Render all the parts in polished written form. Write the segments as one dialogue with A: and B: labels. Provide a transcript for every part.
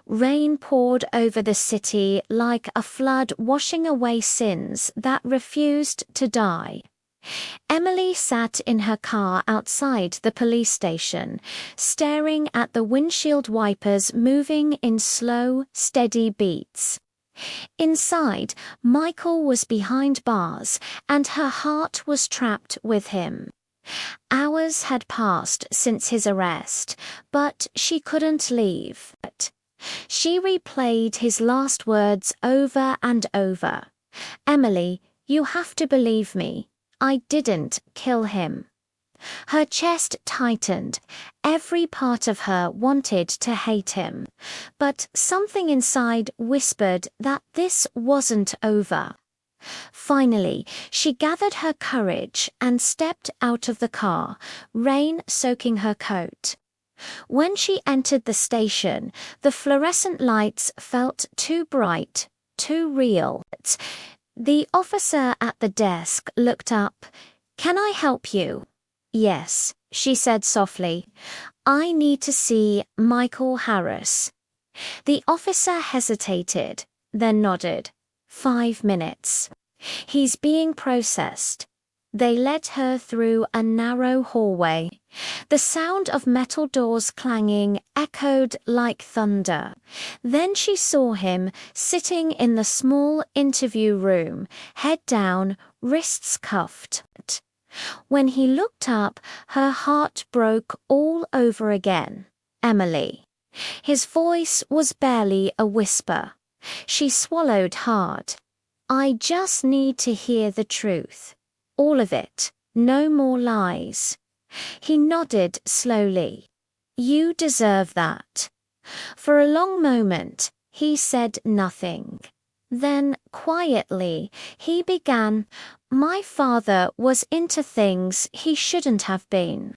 A: Rain poured over the city like a flood, washing away sins that refused to die. Emily sat in her car outside the police station, staring at the windshield wipers moving in slow, steady beats. Inside, Michael was behind bars, and her heart was trapped with him. Hours had passed since his arrest, but she couldn't leave. She replayed his last words over and over. "Emily, you have to believe me. I didn't kill him." Her chest tightened. Every part of her wanted to hate him, but something inside whispered that this wasn't over. Finally, she gathered her courage and stepped out of the car, rain soaking her coat. When she entered the station, the fluorescent lights felt too bright, too real. The officer at the desk looked up. "Can I help you?" "Yes," she said softly. "I need to see Michael Harris." The officer hesitated, then nodded. 5 minutes. "He's being processed." They led her through a narrow hallway. The sound of metal doors clanging echoed like thunder. Then she saw him sitting in the small interview room, head down, wrists cuffed. When he looked up, her heart broke all over again. "Emily." His voice was barely a whisper. She swallowed hard. "I just need to hear the truth. All of it. No more lies." He nodded slowly. "You deserve that." For a long moment, he said nothing. Then, quietly, he began, "My father was into things he shouldn't have been.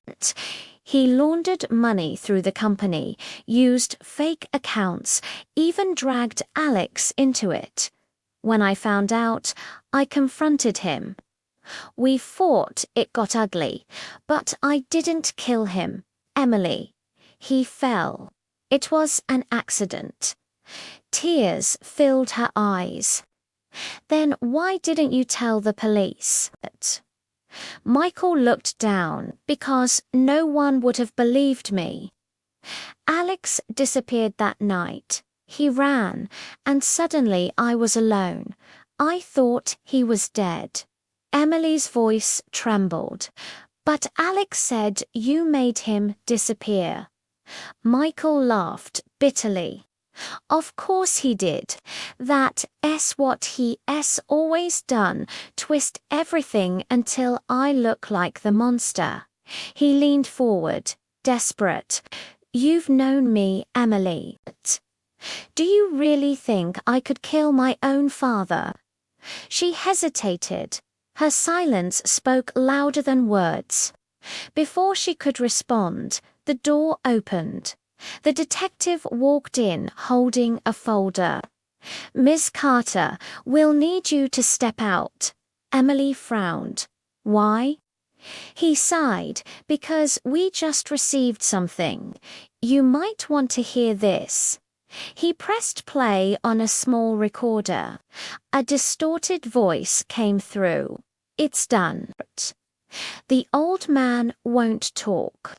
A: He laundered money through the company, used fake accounts, even dragged Alex into it. When I found out, I confronted him. We fought, it got ugly, but I didn't kill him, Emily. He fell. It was an accident." Tears filled her eyes. "Then why didn't you tell the police?" Michael looked down. "Because no one would have believed me." "Alex disappeared that night. He ran, and suddenly I was alone. I thought he was dead." Emily's voice trembled. "But Alex said you made him disappear." Michael laughed bitterly. "Of course he did. That's what he's always done, twist everything until I look like the monster." He leaned forward, desperate. "You've known me, Emily. Do you really think I could kill my own father?" She hesitated. Her silence spoke louder than words. Before she could respond, the door opened. The detective walked in holding a folder. "Miss Carter, we'll need you to step out." Emily frowned. "Why?" He sighed. "Because we just received something. You might want to hear this." He pressed play on a small recorder. A distorted voice came through. "It's done. The old man won't talk.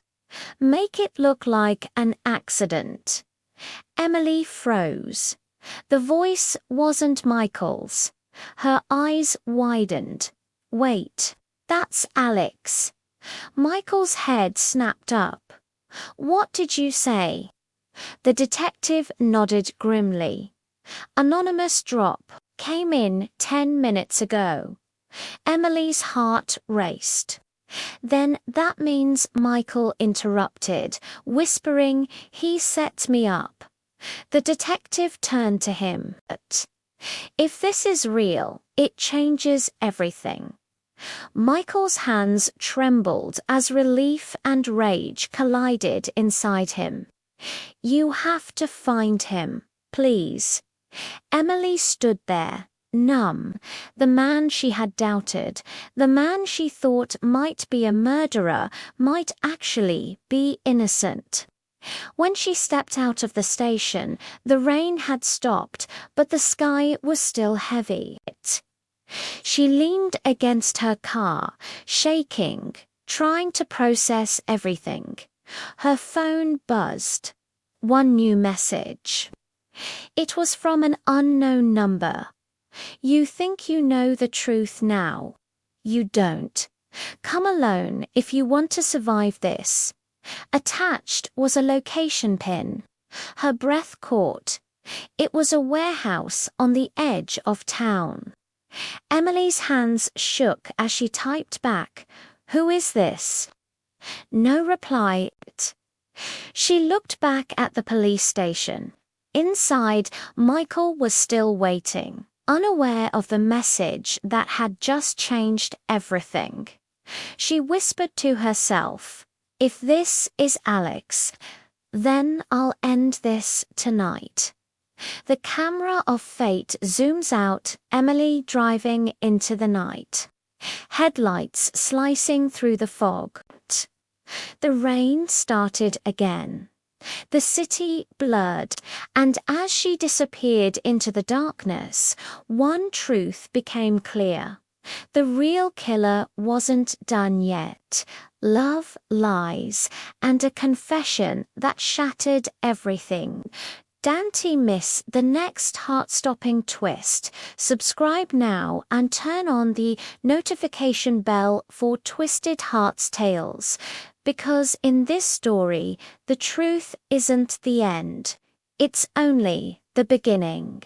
A: Make it look like an accident." Emily froze. The voice wasn't Michael's. Her eyes widened. "Wait, that's Alex." Michael's head snapped up. "What did you say?" The detective nodded grimly. "Anonymous drop. Came in 10 minutes ago." Emily's heart raced. "Then that means," Michael interrupted, whispering, "he set me up." The detective turned to him. "If this is real, it changes everything." Michael's hands trembled as relief and rage collided inside him. "You have to find him, please." Emily stood there, numb. The man she had doubted, the man she thought might be a murderer, might actually be innocent. When she stepped out of the station, the rain had stopped, but the sky was still heavy. She leaned against her car, shaking, trying to process everything. Her phone buzzed. One new message. It was from an unknown number. You think you know the truth now. You don't. Come alone if you want to survive this. Attached was a location pin. Her breath caught. It was a warehouse on the edge of town. Emily's hands shook as she typed back, "Who is this?" No reply. She looked back at the police station. Inside, Michael was still waiting, unaware of the message that had just changed everything. She whispered to herself, "If this is Alex, then I'll end this tonight." The camera of fate zooms out, Emily driving into the night. Headlights slicing through the fog. The rain started again. The city blurred, and as she disappeared into the darkness, one truth became clear. The real killer wasn't done yet. Love, lies, and a confession that shattered everything. Don't miss the next heart-stopping twist. Subscribe now and turn on the notification bell for Twisted Hearts Tales. Because in this story, the truth isn't the end. It's only the beginning.